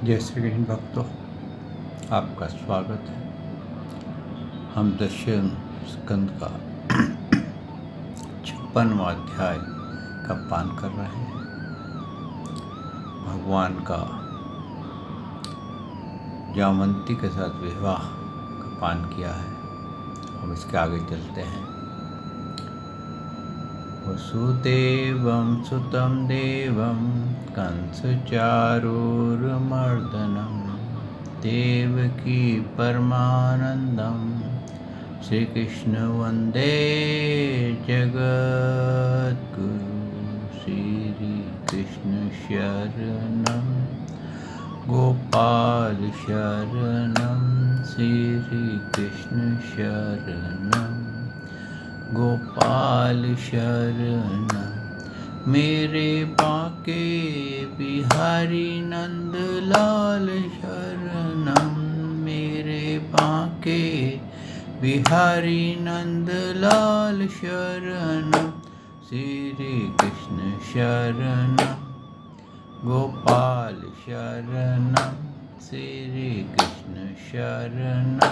जय श्री कृष्ण भक्तों, आपका स्वागत है। हम दशम स्कंद का 56वां अध्याय का पान कर रहे हैं। भगवान का जामवंती के साथ विवाह का पान किया है। हम इसके आगे चलते हैं। वसुदेवं सुतं देवं कंसचारूरमर्दनं देवकी परमानन्दं श्रीकृष्ण वन्दे जगद्गुरु। श्रीकृष्ण शरणं गोपाल शरणं श्रीकृष्ण शरणं गोपाल शरणं। मेरे बाके बिहारी नंदलाल शरणं। मेरे बाके बिहारी नंदलाल शरणं श्री कृष्ण शरणं गोपाल शरणं श्री कृष्ण शरणं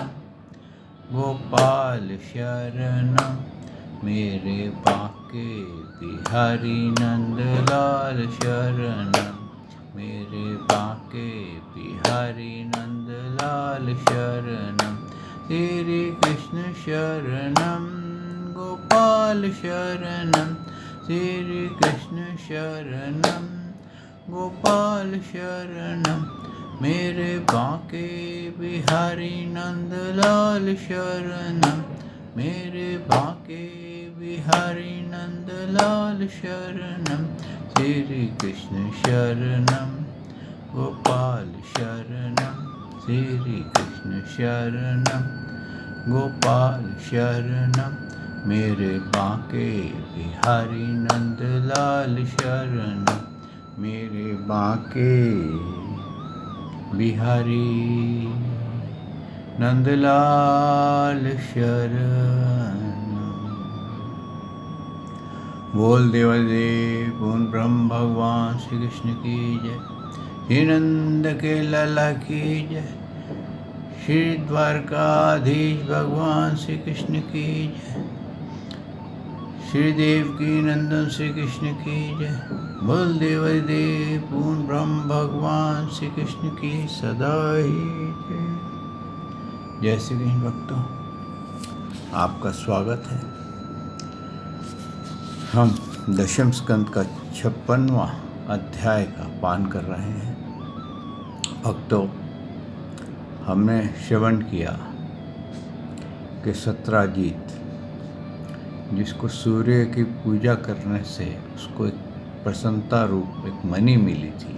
गोपाल शरणं। मेरे बाके बिहारी नंदलाल शरणं। मेरे बाके बिहारी नंदलाल शरणं श्री कृष्ण शरणं गोपाल शरणं श्री कृष्ण शरणं गोपाल शरणं। मेरे बाके बिहारी नंदलाल शरणं। मेरे बाके बिहारी नंदलाल शरणं श्री कृष्ण शरणं गोपाल शरणं श्री कृष्ण शरणं गोपाल शरणं। मेरे बाके बिहारी नंदलाल शरणं। मेरे बाके बिहारी नंदलाल शरणं। बोल देवादेव पूर्ण ब्रह्म भगवान श्री कृष्ण की जय। श्री नंद के लाला की जय। श्री द्वारकाधीश भगवान श्री कृष्ण की जय। श्री देवकी नंदन श्री कृष्ण की जय। बोल देवादेव पूर्ण ब्रह्म भगवान श्री कृष्ण की सदा ही जय। जय श्री कृष्ण भक्तों, आपका स्वागत है। हम दशम स्कंद का 56वां अध्याय का पान कर रहे हैं। भक्तों, हमने श्रवण किया कि सत्राजीत, जिसको सूर्य की पूजा करने से उसको एक प्रसन्नता रूप एक मणि मिली थी,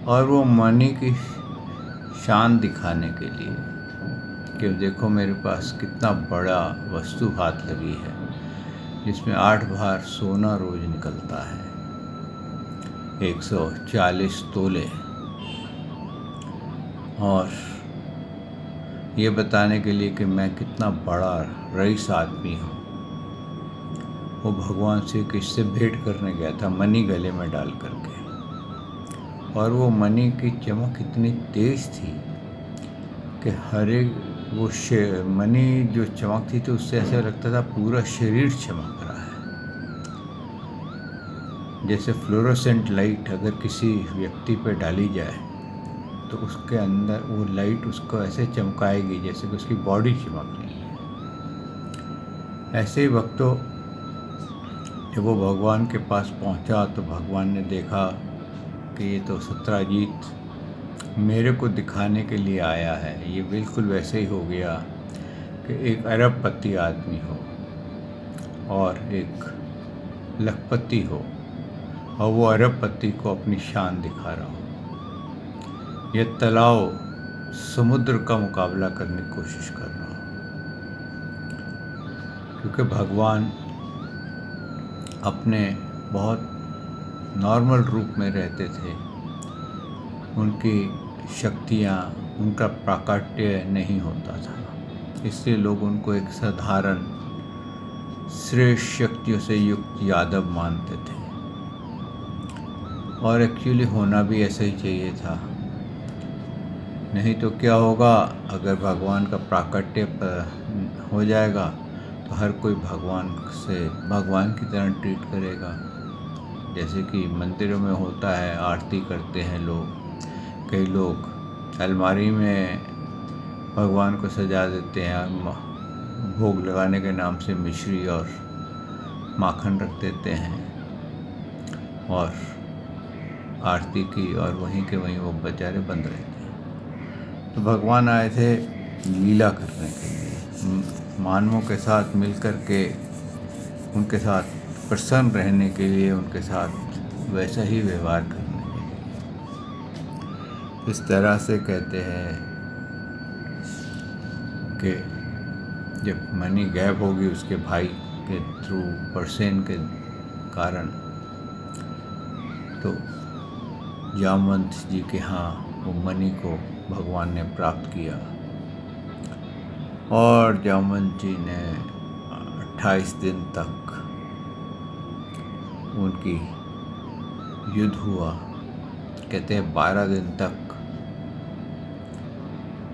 और वो मणि की शान दिखाने के लिए कि देखो मेरे पास कितना बड़ा वस्तु हाथ लगी है, जिसमें 8 भार सोना रोज निकलता है, 140 तोले। और ये बताने के लिए कि मैं कितना बड़ा रईस आदमी हूँ, वो भगवान श्री कृष्ण से भेंट करने गया था मणि गले में डाल करके। और वो मणि की चमक इतनी तेज थी कि हर एक वो मणि जो चमकती थी उससे ऐसा लगता था पूरा शरीर चमक रहा है। जैसे फ्लोरोसेंट लाइट अगर किसी व्यक्ति पे डाली जाए तो उसके अंदर वो लाइट उसको ऐसे चमकाएगी जैसे कि उसकी बॉडी चमक रही है। ऐसे ही भक्तों, जब वो भगवान के पास पहुंचा तो भगवान ने देखा कि ये तो सत्राजीत मेरे को दिखाने के लिए आया है। ये बिल्कुल वैसे ही हो गया कि एक अरबपति आदमी हो और एक लखपति हो, और वो अरबपति को अपनी शान दिखा रहा हो। यह तालाब समुद्र का मुकाबला करने की कोशिश कर रहा हो, क्योंकि भगवान अपने बहुत नॉर्मल रूप में रहते थे। उनकी शक्तियाँ, उनका प्राकट्य नहीं होता था, इसलिए लोग उनको एक साधारण श्रेष्ठ शक्तियों से युक्त यादव मानते थे। और एक्चुअली होना भी ऐसा ही चाहिए था, नहीं तो क्या होगा, अगर भगवान का प्राकट्य हो जाएगा तो हर कोई भगवान से भगवान की तरह ट्रीट करेगा। जैसे कि मंदिरों में होता है, आरती करते हैं लोग, कई लोग अलमारी में भगवान को सजा देते हैं, भोग लगाने के नाम से मिश्री और माखन रख देते हैं और आरती की, और वहीं के वहीं वो बेचारे बंद रहते हैं। तो भगवान आए थे लीला करने के लिए, मानवों के साथ मिलकर के उनके साथ प्रसन्न रहने के लिए, उनके साथ वैसा ही व्यवहार करने के लिए। इस तरह से कहते हैं कि जब मनी गायब होगी उसके भाई के थ्रू, परसेन के कारण, तो जामवंत जी के यहाँ वो मनी को भगवान ने प्राप्त किया और जामवंत जी ने 28 दिन तक उनकी युद्ध हुआ। कहते हैं 12 दिन तक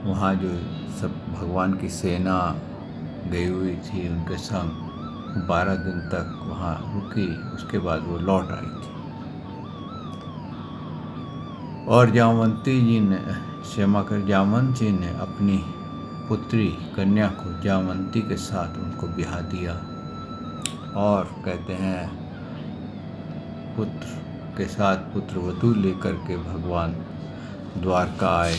वहाँ जो सब भगवान की सेना गई हुई थी उनके संग, 12 दिन तक वहाँ रुकी, उसके बाद वो लौट आई थी। और जामवंती जी ने, क्षमा कर, जामवंत जी ने अपनी पुत्री कन्या को जामवंती के साथ उनको ब्याह दिया। और कहते हैं पुत्र के साथ पुत्रवधू लेकर के भगवान द्वारका आए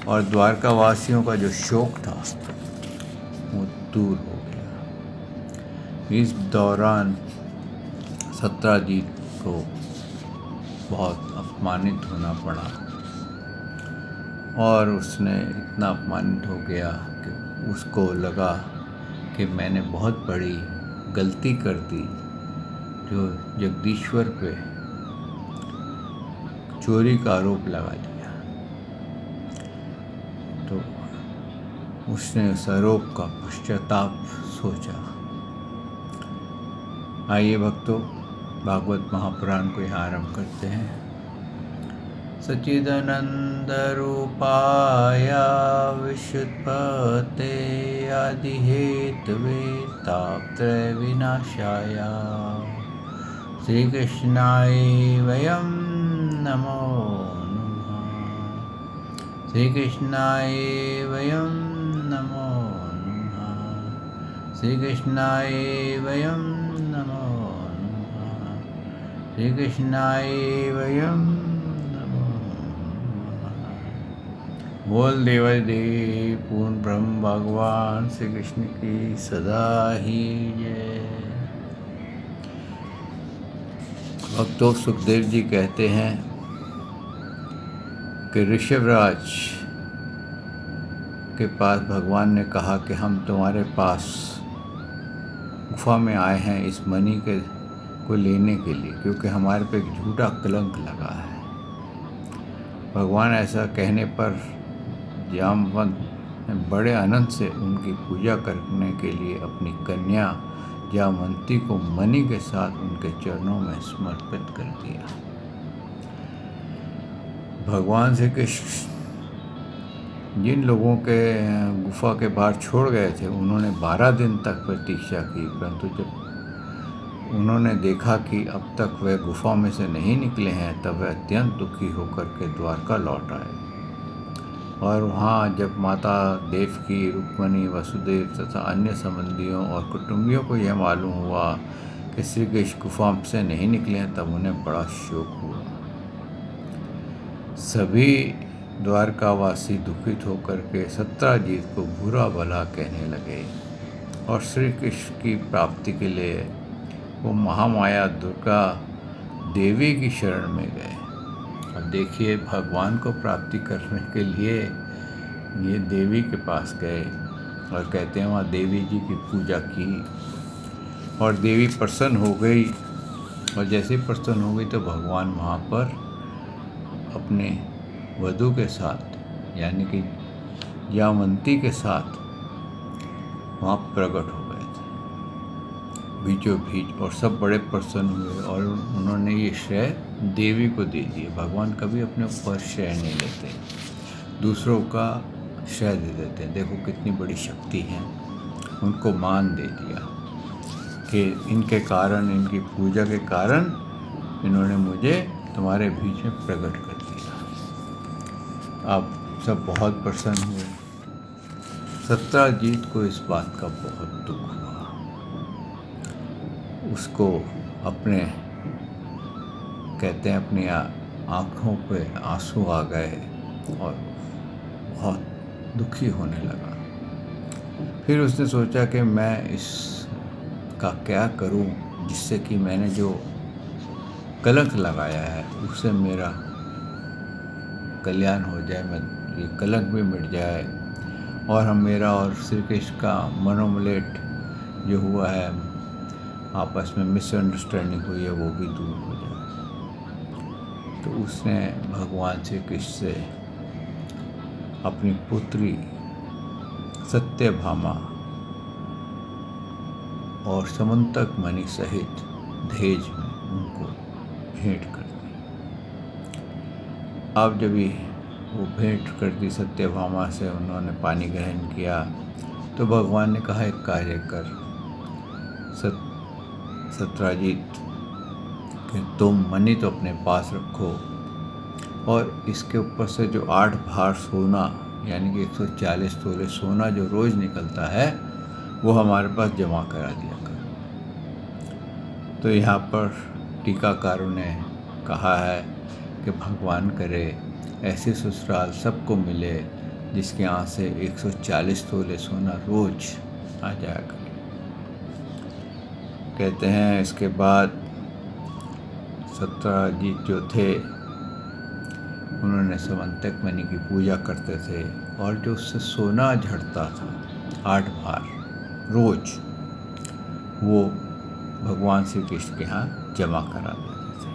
और द्वारका वासियों का जो शोक था वो दूर हो गया। इस दौरान सत्राजीत को बहुत अपमानित होना पड़ा और उसने इतना अपमानित हो गया कि उसको लगा कि मैंने बहुत बड़ी गलती कर दी, जो जगदीश्वर पे चोरी का आरोप लगा दिया। तो उसने उस आरोप का पश्चाताप सोचा। आइए भक्तों, भागवत महापुराण को यहाँ आरंभ करते हैं। सच्चिदानंद रूपाय विशुद्धपते आदिहेतवे तापत्रय विनाशाय श्री कृष्णाय वयं नमो नमः। श्री कृष्णाय वयं नमो नमः। श्री कृष्णाय वयं नमो नमः। श्री कृष्णाय वयं नमो नमः। बोल देवादिदेव पूर्ण ब्रह्म भगवान श्री कृष्ण की सदा ही जय। भक्तों, सुखदेव जी कहते हैं कि ऋषभराज के पास भगवान ने कहा कि हम तुम्हारे पास गुफा में आए हैं इस मणि के को लेने के लिए, क्योंकि हमारे पे एक झूठा कलंक लगा है। भगवान ऐसा कहने पर जामवंत ने बड़े आनंद से उनकी पूजा करने के लिए अपनी कन्या जामवंती को मणि के साथ उनके चरणों में समर्पित कर दिया। भगवान श्री कृष्ण जिन लोगों के गुफा के बाहर छोड़ गए थे, उन्होंने 12 दिन तक प्रतीक्षा की, परंतु जब उन्होंने देखा कि अब तक वे गुफा में से नहीं निकले हैं, तब वे अत्यंत दुखी होकर के द्वारका लौट आए। और वहाँ जब माता देवकी, रुक्मिणी, वसुदेव तथा अन्य संबंधियों और कुटुंबियों को यह मालूम हुआ कि श्री कृष्ण गुफा से नहीं निकले हैं, तब उन्हें बड़ा शोक हुआ। सभी द्वारकावासी दुखित होकर के सत्राजीत को बुरा भला कहने लगे और श्री कृष्ण की प्राप्ति के लिए वो महामाया दुर्गा देवी की शरण में गए। अब देखिए, भगवान को प्राप्ति करने के लिए ये देवी के पास गए और कहते हैं वहाँ देवी जी की पूजा की और देवी प्रसन्न हो गई। और जैसे ही प्रसन्न हो गई तो भगवान वहाँ पर अपने वधू के साथ, यानी कि जामवंती के साथ वहाँ प्रकट हो गए थे बीचों बीच, और सब बड़े प्रसन्न हुए और उन्होंने ये श्रेय देवी को दे दिए। भगवान कभी अपने ऊपर श्रेय नहीं लेते। दूसरों का श्रेय दे देते हैं। देखो कितनी बड़ी शक्ति है, उनको मान दे दिया कि इनके कारण, इनकी पूजा के कारण इन्होंने मुझे तुम्हारे बीच में प्रकट कर दिया। आप सब बहुत प्रसन्न हुए। सत्यजीत को इस बात का बहुत दुख हुआ। उसको अपने, कहते हैं, अपनी आँखों पे आंसू आ गए और बहुत दुखी होने लगा। फिर उसने सोचा कि मैं इसका क्या करूं जिससे कि मैंने जो कलंक लगाया है उससे मेरा कल्याण हो जाए, मैं ये कलंक भी मिट जाए और मेरा और श्री कृष्ण का मनोमलेट जो हुआ है, आपस में मिसअंडरस्टैंडिंग हुई है, वो भी दूर हो जाए। तो उसने भगवान श्री कृष्ण से अपनी पुत्री सत्यभामा और समंतक मणि सहित दहेज में उनको भेंट कर दी। अब जब वो भेंट कर दी सत्यभामा से, उन्होंने पानी ग्रहण किया, तो भगवान ने कहा एक कार्य कर सत्यजीत कि तुम मणि तो अपने पास रखो और इसके ऊपर से जो 8 भार सोना यानी कि 140 तोले सोना जो रोज निकलता है वो हमारे पास जमा करा दिया कर। तो यहाँ पर टीकाकारों ने कहा है कि भगवान करे ऐसे ससुराल सबको मिले जिसके यहाँ से 140 तोले सोना रोज आ जाया करे। कहते हैं इसके बाद सत्यजीत जो थे उन्होंने समंतक मणि की पूजा करते थे और जो उससे सोना झड़ता था 8 भार रोज, वो भगवान श्री कृष्ण के यहाँ जमा करा देते थे।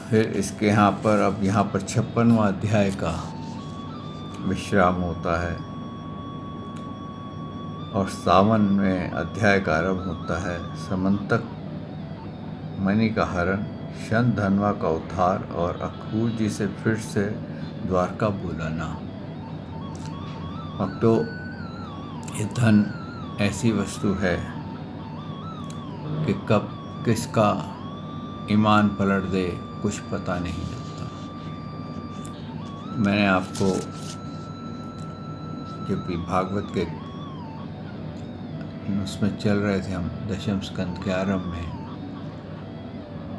फिर इसके यहाँ पर, अब यहाँ पर 56वां अध्याय का विश्राम होता है और सावन में अध्याय का आरंभ होता है। समंतक मणि का हरण, शन धनवा का उद्धार और अक्रूर जी से फिर से द्वारका बुलाना। अब तो ये धन ऐसी वस्तु है कि कब किसका ईमान पलट दे कुछ पता नहीं चलता। मैंने आपको जब भी भागवत के उसमें चल रहे थे हम दशम स्कंद के आरंभ में,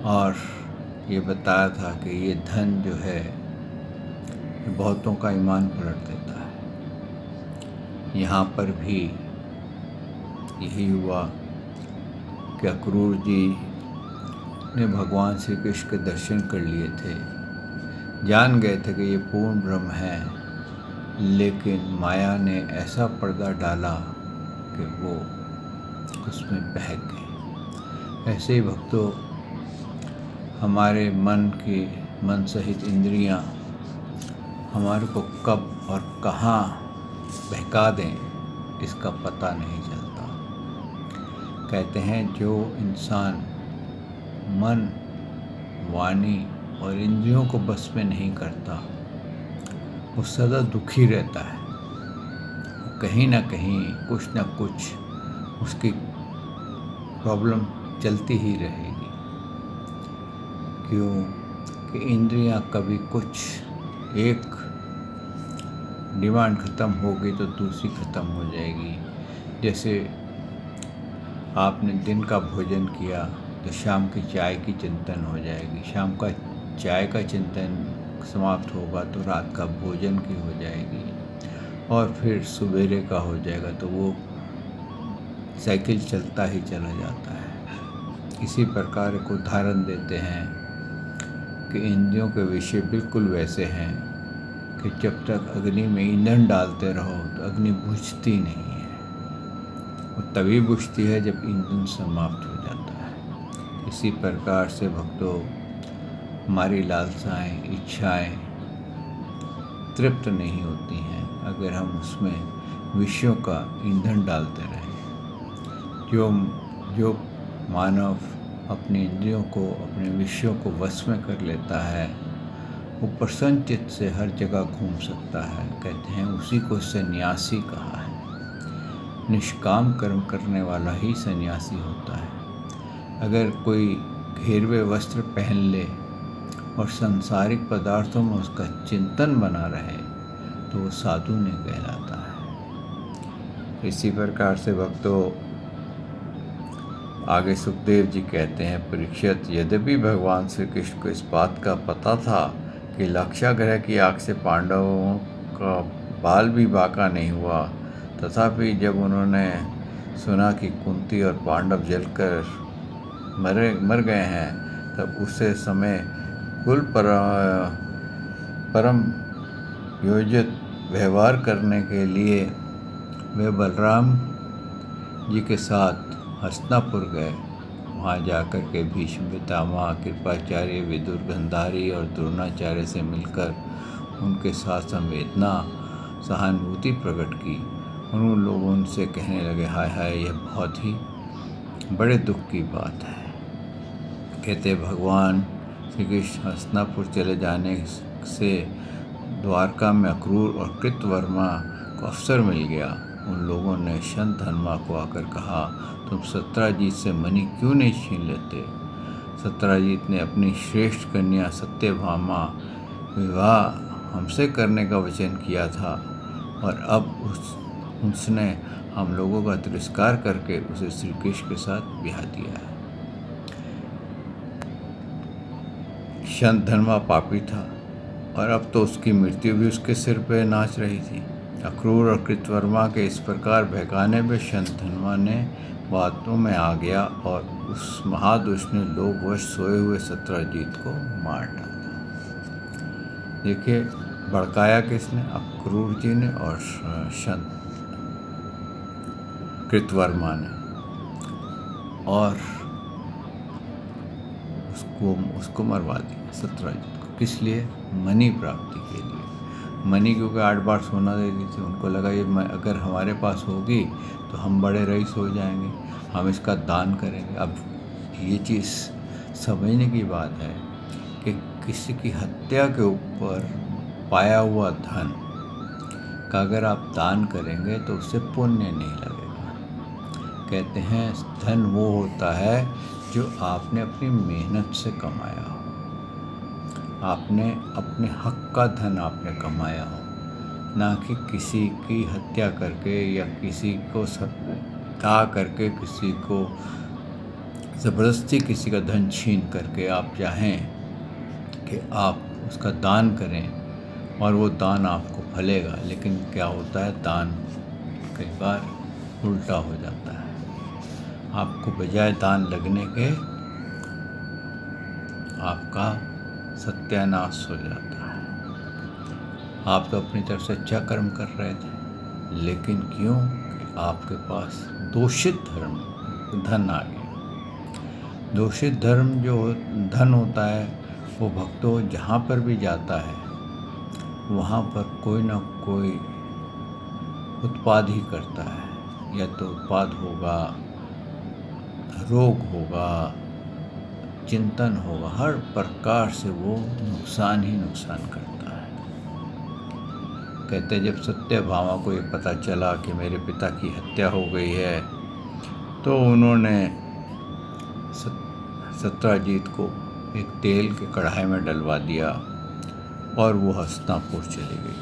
और ये बताया था कि ये धन जो है बहुतों का ईमान पलट देता है। यहाँ पर भी यही हुआ कि अक्रूर जी ने भगवान श्री कृष्ण के दर्शन कर लिए थे, जान गए थे कि ये पूर्ण ब्रह्म है, लेकिन माया ने ऐसा पर्दा डाला कि वो उसमें बहक गए। ऐसे ही भक्तों, हमारे मन सहित इंद्रियां हमारे को कब और कहाँ बहका दें इसका पता नहीं चलता। कहते हैं जो इंसान मन, वाणी और इंद्रियों को बस में नहीं करता वो सदा दुखी रहता है। कहीं ना कहीं कुछ ना कुछ उसकी प्रॉब्लम चलती ही रहेगी। क्यों कि इंद्रियां कभी कुछ, एक डिमांड ख़त्म होगी तो दूसरी ख़त्म हो जाएगी। जैसे आपने दिन का भोजन किया तो शाम की चाय की चिंतन हो जाएगी, शाम का चाय का चिंतन समाप्त होगा तो रात का भोजन की हो जाएगी, और फिर सवेरे का हो जाएगा, तो वो साइकिल चलता ही चला जाता है। इसी प्रकार एक उदाहरण देते हैं कि इंद्रियों के विषय बिल्कुल वैसे हैं कि जब तक अग्नि में ईंधन डालते रहो तो अग्नि बुझती नहीं है। वो तभी बुझती है जब ईंधन समाप्त हो जाता है। इसी प्रकार से भक्तों, हमारी लालसाएं, इच्छाएं तृप्त नहीं होती हैं अगर हम उसमें विषयों का ईंधन डालते रहें। जो मानव अपने इंद्रियों को, अपने विषयों को वश में कर लेता है, वो प्रसन्न चित्त से हर जगह घूम सकता है। कहते हैं उसी को सन्यासी कहा है। निष्काम कर्म करने वाला ही सन्यासी होता है। अगर कोई घेरवे वस्त्र पहन ले और सांसारिक पदार्थों में उसका चिंतन बना रहे तो वो साधु नहीं कहलाता है। इसी प्रकार से भक्तों आगे सुखदेव जी कहते हैं, परीक्षित, यद्यपि भगवान श्री कृष्ण को इस बात का पता था कि लाक्षागृह की आग से पांडवों का बाल भी बाका नहीं हुआ, तथापि जब उन्होंने सुना कि कुंती और पांडव जलकर मर गए हैं, तब उसे समय कुल परम योजित व्यवहार करने के लिए वे बलराम जी के साथ हस्तिनापुर गए। वहाँ जाकर के भीष्म पितामह, कृपाचार्य, विदुर, गांधारी और द्रोणाचार्य से मिलकर उनके साथ संवेदना सहानुभूति प्रकट की। उन लोगों उनसे कहने लगे, हाय हाय, यह बहुत ही बड़े दुख की बात है। कहते भगवान श्री कृष्ण हस्तिनापुर चले जाने से द्वारका में अक्रूर और कृतवर्मा को अवसर मिल गया। उन लोगों ने शंतनुमा को आकर कहा, तुम सत्यजीत से मणि क्यों नहीं छीन लेते? सत्यजीत ने अपनी श्रेष्ठ कन्या सत्यभामा विवाह हमसे करने का वचन किया था और अब उसने हम लोगों का तिरस्कार करके उसे श्री कृष्ण के साथ ब्याह दिया है। शंतनुमा पापी था और अब तो उसकी मृत्यु भी उसके सिर पे नाच रही थी। अक्रूर और कृतवर्मा के इस प्रकार बहकाने पे शंतनुमा ने बातों में आ गया और उस महादुष्ट ने लोभवश सोए हुए सत्यजीत को मार डाला। देखिए, भड़काया किसने? अक्रूर जी ने और कृतवर्मा ने, और उसको मरवा दिया सत्यजीत को। किस लिए? मणि प्राप्ति के लिए। मणि क्योंकि 8 बार सोना दे दी थी, उनको लगा ये अगर हमारे पास होगी तो हम बड़े रईस हो जाएंगे, हम इसका दान करेंगे। अब ये चीज़ समझने की बात है कि किसी की हत्या के ऊपर पाया हुआ धन का अगर आप दान करेंगे तो उससे पुण्य नहीं लगेगा। कहते हैं धन वो होता है जो आपने अपनी मेहनत से कमाया हो, आपने अपने हक का धन आपने कमाया हो, ना कि किसी की हत्या करके या किसी को सता करके, किसी को ज़बरदस्ती किसी का धन छीन करके आप चाहें कि आप उसका दान करें और वो दान आपको फलेगा। लेकिन क्या होता है, दान कई बार उल्टा हो जाता है। आपको बजाय दान लगने के आपका सत्यानाश हो जाता है। आप तो अपनी तरफ से अच्छा कर्म कर रहे थे, लेकिन क्यों कि आपके पास दूषित धन आ गया। दूषित धर्म जो धन होता है वो भक्तों जहाँ पर भी जाता है वहाँ पर कोई ना कोई उत्पाद ही करता है। या तो उत्पाद होगा, रोग होगा, चिंतन होगा, हर प्रकार से वो नुकसान ही नुकसान करता है। कहते जब सत्यभामा को ये पता चला कि मेरे पिता की हत्या हो गई है तो उन्होंने सत्यजीत को एक तेल के कढ़ाई में डलवा दिया और वो हस्तिनापुर चली गई।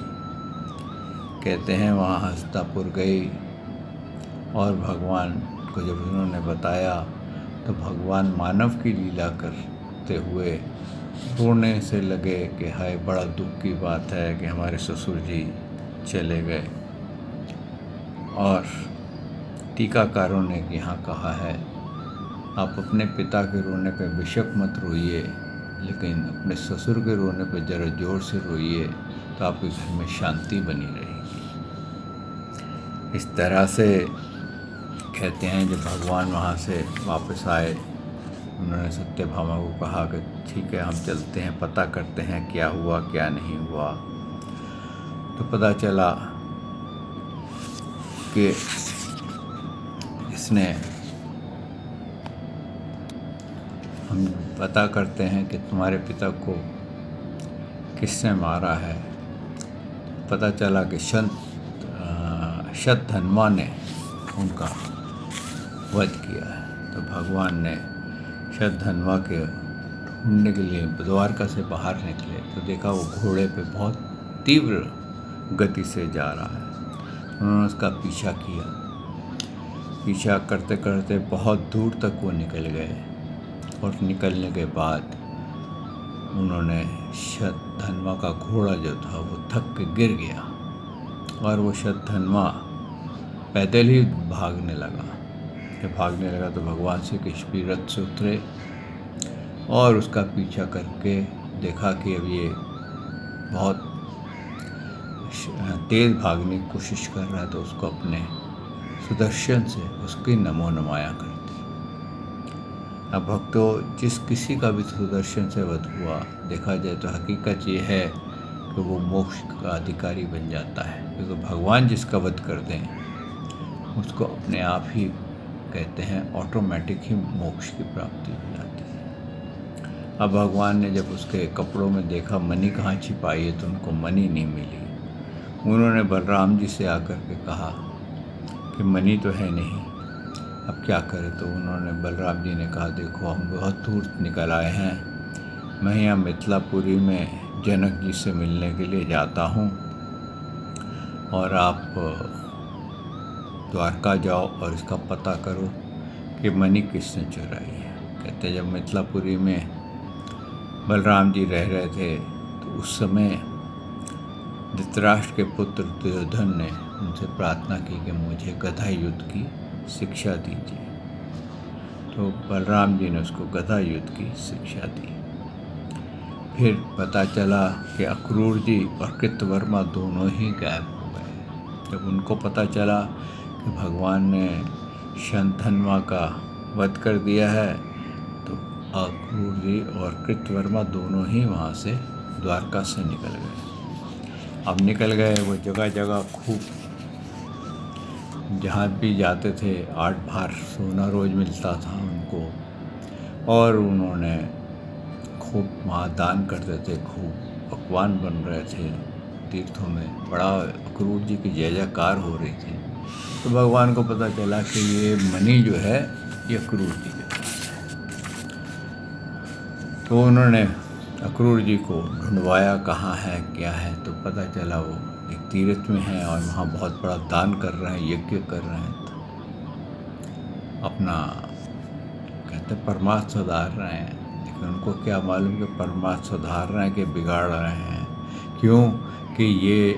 कहते हैं वहाँ हस्तिनापुर गई और भगवान को जब उन्होंने बताया तो भगवान मानव की लीला करते हुए रोने से लगे कि हाय बड़ा दुख की बात है कि हमारे ससुर जी चले गए। और टीकाकारों ने यहाँ कहा है, आप अपने पिता के रोने पे बेशक मत रोइए, लेकिन अपने ससुर के रोने पे ज़रा जोर से रोइए तो आपके घर में शांति बनी रहेगी। इस तरह से कहते हैं जब भगवान वहाँ से वापस आए, उन्होंने सत्यभामा को कहा कि ठीक है हम चलते हैं, पता करते हैं क्या हुआ क्या नहीं हुआ। तो पता चला कि इसने हम पता करते हैं कि तुम्हारे पिता को किसने मारा है। पता चला कि शतधन्वा ने उनका वध किया है। तो भगवान ने शतधन्वा के ढूंढने के लिए द्वारका से बाहर निकले तो देखा वो घोड़े पे बहुत तीव्र गति से जा रहा है। उन्होंने उसका पीछा किया। पीछा करते करते बहुत दूर तक वो निकल गए और निकलने के बाद उन्होंने शतधन्वा का घोड़ा जो था वो थक के गिर गया और वो शतधन्वा पैदल ही भागने लगा। जब भागने लगा तो भगवान श्री कृष्ण भी रथ से उतरे और उसका पीछा करके देखा कि अब ये बहुत तेज़ भागने की कोशिश कर रहा है, तो उसको अपने सुदर्शन से उसकी नमो नमाया कर दी। अब भक्तों, जिस किसी का भी सुदर्शन से वध हुआ, देखा जाए तो हकीकत ये है कि वो मोक्ष का अधिकारी बन जाता है, क्योंकि भगवान जिसका वध कर दें उसको अपने आप ही कहते हैं ऑटोमेटिक ही मोक्ष की प्राप्ति हो जाती है। अब भगवान ने जब उसके कपड़ों में देखा मणि कहाँ छिपाई है तो उनको मणि नहीं मिली। उन्होंने बलराम जी से आकर के कहा कि मणि तो है नहीं, अब क्या करें। तो उन्होंने बलराम जी ने कहा, देखो हम बहुत दूर निकल आए हैं, मैं यहाँ मिथिलापुरी में जनक जी से मिलने के लिए जाता हूँ और आप द्वारका जाओ और इसका पता करो कि मणि किसने चुराई है। कहते जब मिथिलापुरी में बलराम जी रह रहे थे तो उस समय धृतराष्ट्र के पुत्र दुर्योधन ने उनसे प्रार्थना की कि मुझे गदा युद्ध की शिक्षा दीजिए। तो बलराम जी ने उसको गदा युद्ध की शिक्षा दी। फिर पता चला कि अक्रूर जी और कृतवर्मा दोनों ही गायब हो गए। जब उनको पता चला कि भगवान ने शतधन्वा का वध कर दिया है तो अक्रूर जी और कृतवर्मा दोनों ही वहाँ से द्वारका से निकल गए। अब निकल गए वो जगह जगह खूब, जहाँ भी जाते थे 8 भार सोना रोज मिलता था उनको, और उन्होंने खूब वहाँ दान करते थे, खूब पकवान बन रहे थे तीर्थों में, बड़ा अक्रूर जी की जय जयकार हो रही थी। तो भगवान को पता चला कि ये मणि जो है ये अक्रूर जी के पास है। तो उन्होंने अक्रूर जी को ढूंढवाया कहाँ है क्या है, तो पता चला वो एक तीर्थ में है और वहाँ बहुत बड़ा दान कर रहे हैं, यज्ञ कर रहे हैं, तो अपना कहते परमार्थ सुधार रहे हैं। लेकिन उनको क्या मालूम कि परमार्थ सुधार रहे हैं कि बिगाड़ रहे हैं। क्यों कि ये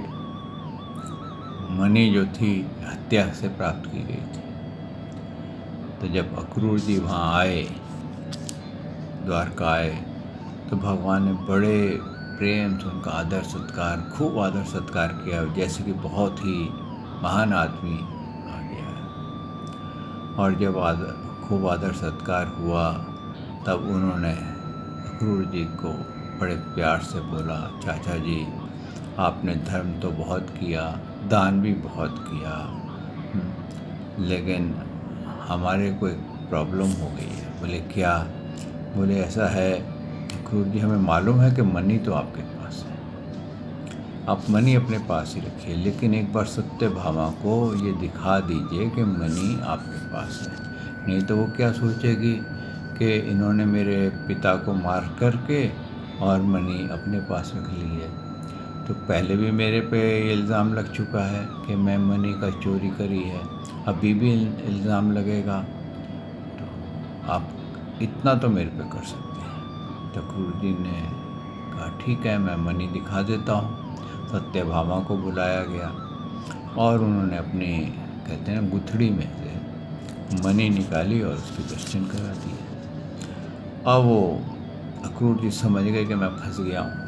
मणि जो थी हत्या से प्राप्त की गई थी। तो जब अक्रूर जी वहाँ आए, द्वारका आए, तो भगवान ने बड़े प्रेम से उनका आदर सत्कार, खूब आदर सत्कार किया, जैसे कि बहुत ही महान आदमी आ गया है। और जब खूब आदर सत्कार हुआ तब उन्होंने अक्रूर जी को बड़े प्यार से बोला, चाचा जी आपने धर्म तो बहुत किया, दान भी बहुत किया, लेकिन हमारे को एक प्रॉब्लम हो गई है। बोले क्या? बोले ऐसा है अक्रूर जी, हमें मालूम है कि मणि तो आपके पास है, आप मणि अपने पास ही रखिए, लेकिन एक बार सत्यभामा को ये दिखा दीजिए कि मणि आपके पास है, नहीं तो वो क्या सोचेगी कि इन्होंने मेरे पिता को मार करके और मणि अपने पास रख ली है। तो पहले भी मेरे पे इल्ज़ाम लग चुका है कि मैं मणि का चोरी करी है, अभी भी इल्ज़ाम लगेगा, तो आप इतना तो मेरे पे कर सकते हैं। तो अक्रूर जी ने कहा ठीक है, मैं मणि दिखा देता हूँ। सत्यभामा को बुलाया गया और उन्होंने अपनी कहते हैं गुथड़ी में से मणि निकाली और उसके दर्शन करा दिए। अब वो अक्रूर जी समझ गए कि मैं फंस गया हूँ।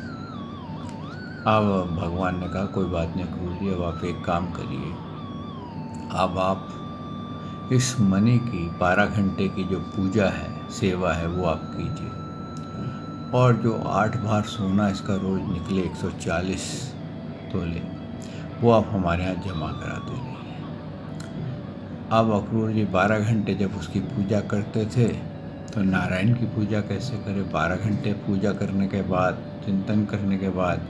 अब भगवान ने कहा कोई बात नहीं अक्रूर जी, अब आप एक काम करिए, अब आप इस मणि की 12 घंटे की जो पूजा है, सेवा है, वो आप कीजिए, और जो 8 भार सोना इसका रोज निकले 140 तोले, वो आप हमारे यहाँ जमा करा दीजिए। अब अक्रूर जी 12 घंटे जब उसकी पूजा करते थे तो नारायण की पूजा कैसे करें? 12 घंटे पूजा करने के बाद चिंतन करने के बाद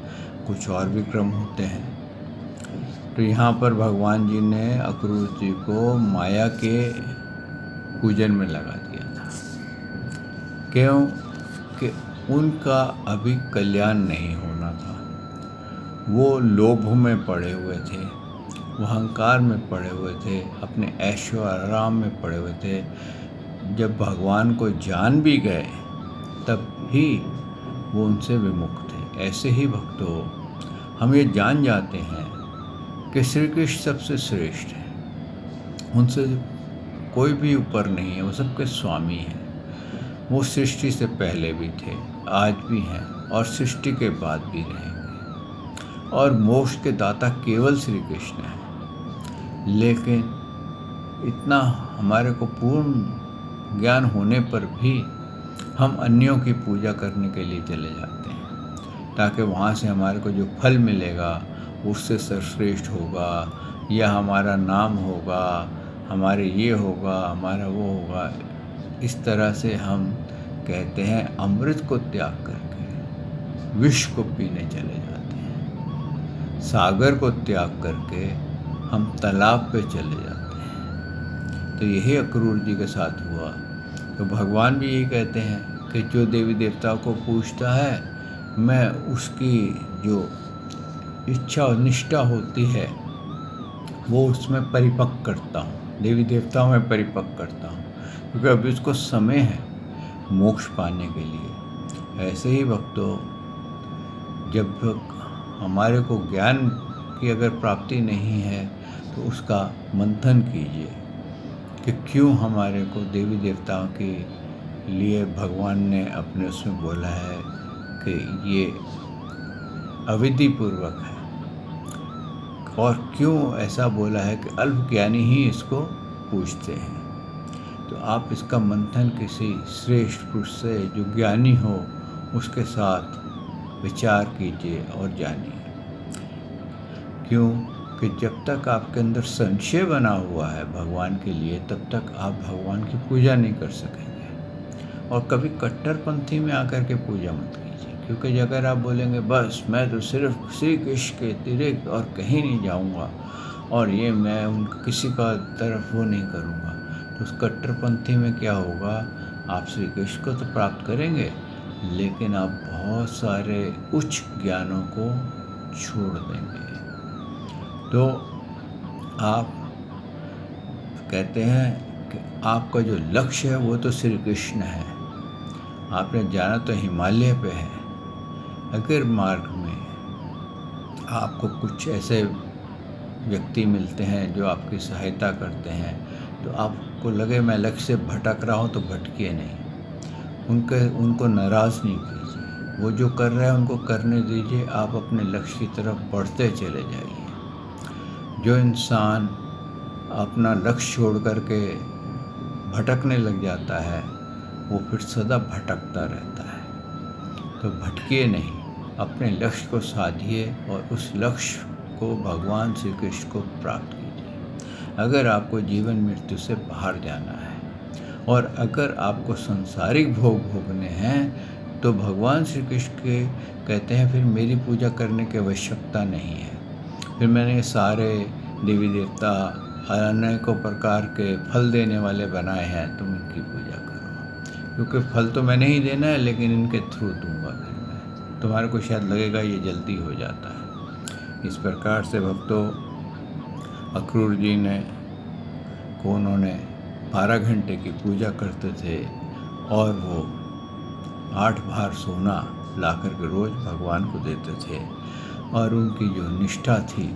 कुछ और भी क्रम होते हैं। तो यहाँ पर भगवान जी ने अक्रूर जी को माया के पूजन में लगा दिया था। क्यों? कि उनका अभी कल्याण नहीं होना था। वो लोभ में पड़े हुए थे, वो अहंकार में पड़े हुए थे, अपने ऐशो आराम में पड़े हुए थे। जब भगवान को जान भी गए तब भी वो उनसे विमुख थे। ऐसे ही भक्तों, हम ये जान जाते हैं कि श्री कृष्ण सबसे श्रेष्ठ है, उनसे कोई भी ऊपर नहीं है, वो सबके स्वामी हैं। वो सृष्टि से पहले भी थे, आज भी हैं और सृष्टि के बाद भी रहेंगे। और मोक्ष के दाता केवल श्री कृष्ण हैं। लेकिन इतना हमारे को पूर्ण ज्ञान होने पर भी हम अन्यों की पूजा करने के लिए चले जाते हैं, ताकि वहाँ से हमारे को जो फल मिलेगा उससे सर्वश्रेष्ठ होगा, या हमारा नाम होगा, हमारे ये होगा, हमारा वो होगा। इस तरह से हम कहते हैं अमृत को त्याग करके विष को पीने चले जाते हैं। सागर को त्याग करके हम तालाब पे चले जाते हैं। तो यही अक्रूर जी के साथ हुआ। तो भगवान भी यही कहते हैं कि जो देवी देवताओं को पूजता है, मैं उसकी जो इच्छा और निष्ठा होती है वो उसमें परिपक्व करता हूँ, देवी देवताओं में परिपक्व करता हूँ, क्योंकि अभी उसको समय है मोक्ष पाने के लिए। ऐसे ही भक्तों, जब तक हमारे को ज्ञान की अगर प्राप्ति नहीं है तो उसका मंथन कीजिए कि क्यों हमारे को देवी देवताओं के लिए भगवान ने अपने उसमें बोला है कि ये अविधि पूर्वक है, और क्यों ऐसा बोला है कि अल्पज्ञानी ही इसको पूजते हैं। तो आप इसका मंथन किसी श्रेष्ठ पुरुष से जो ज्ञानी हो उसके साथ विचार कीजिए और जानिए। क्यों? कि जब तक आपके अंदर संशय बना हुआ है भगवान के लिए, तब तक आप भगवान की पूजा नहीं कर सकेंगे। और कभी कट्टरपंथी में आकर के पूजा मत कीजिए, क्योंकि अगर आप बोलेंगे बस मैं तो सिर्फ श्री कृष्ण के अतिरिक्त और कहीं नहीं जाऊंगा, और ये मैं उनका किसी का तरफ वो नहीं करूंगा, तो उस कट्टरपंथी में क्या होगा? आप श्री कृष्ण को तो प्राप्त करेंगे, लेकिन आप बहुत सारे उच्च ज्ञानों को छोड़ देंगे। तो आप कहते हैं कि आपका जो लक्ष्य है वो तो श्री कृष्ण है। आपने जाना तो हिमालय पे है। अगर मार्ग में आपको कुछ ऐसे व्यक्ति मिलते हैं जो आपकी सहायता करते हैं, तो आपको लगे मैं लक्ष्य से भटक रहा हूँ, तो भटकिए नहीं। उनको नाराज़ नहीं कीजिए, वो जो कर रहे हैं उनको करने दीजिए। आप अपने लक्ष्य की तरफ बढ़ते चले जाइए। जो इंसान अपना लक्ष्य छोड़ करके भटकने लग जाता है, वो फिर सदा भटकता रहता है। तो भटकिए नहीं, अपने लक्ष्य को साधिए और उस लक्ष्य को भगवान श्री कृष्ण को प्राप्त कीजिए। अगर आपको जीवन मृत्यु से बाहर जाना है और अगर आपको सांसारिक भोग भोगने हैं, तो भगवान श्री कृष्ण के कहते हैं फिर मेरी पूजा करने की आवश्यकता नहीं है। फिर मैंने सारे देवी देवता अनेकों प्रकार के फल देने वाले बनाए हैं, तुम इनकी पूजा करो, क्योंकि फल तो मैंने ही देना है, लेकिन इनके थ्रू दूंगा फिर मैं। तुम्हारे को शायद लगेगा ये जल्दी हो जाता है। इस प्रकार से भक्तों, अक्रूर जी को उन्होंने 12 घंटे की पूजा करते थे, और वो 8 भार सोना ला कर के रोज़ भगवान को देते थे। और उनकी जो निष्ठा थी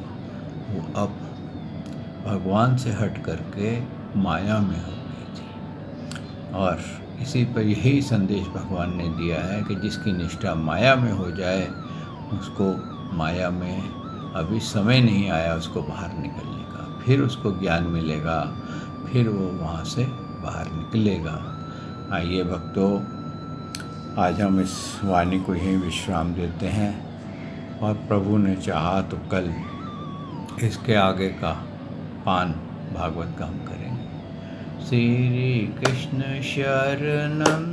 वो अब भगवान से हट करके माया में हो गई थी। और इसी पर यही संदेश भगवान ने दिया है कि जिसकी निष्ठा माया में हो जाए, उसको माया में अभी समय नहीं आया उसको बाहर निकलने का। फिर उसको ज्ञान मिलेगा, फिर वो वहाँ से बाहर निकलेगा। आइए भक्तों, आज हम इस वाणी को यहीं विश्राम देते हैं, और प्रभु ने चाहा तो कल इसके आगे का पान भागवत का हम करेंगे। श्री कृष्ण शरणं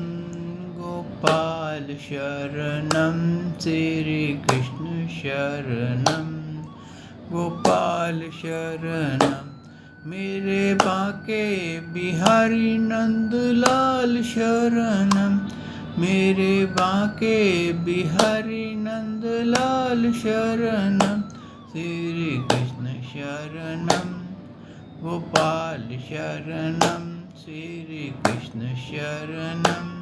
गोपाल गोपाल शरणम श्री कृष्ण शरणम गोपाल शरणम मेरे बांके बिहारी नंदलाल शरणम मेरे बांके बिहारी नंदलाल शरणम श्री कृष्ण शरणम गोपाल शरणम श्री कृष्ण शरणम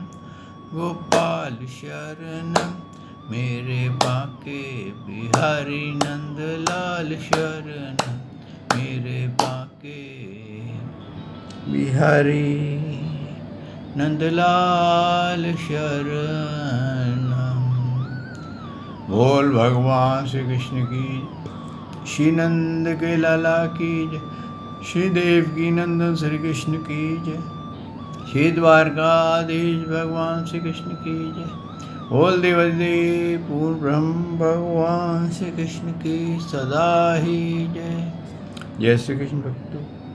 गोपाल शरणम मेरे बांके बिहारी नंदलाल शरणम मेरे बांके बिहारी नंदलाल शरणम। बोल भगवान श्री कृष्ण की, श्री नंद के लाला की जय, श्री देव की नंदन श्री कृष्ण की जय, श्री द्वारकाधीश भगवान श्री कृष्ण की जय। बोल देवदेव पूर्ण ब्रह्म भगवान श्री कृष्ण की सदा ही जय। जय श्री कृष्ण भक्तों।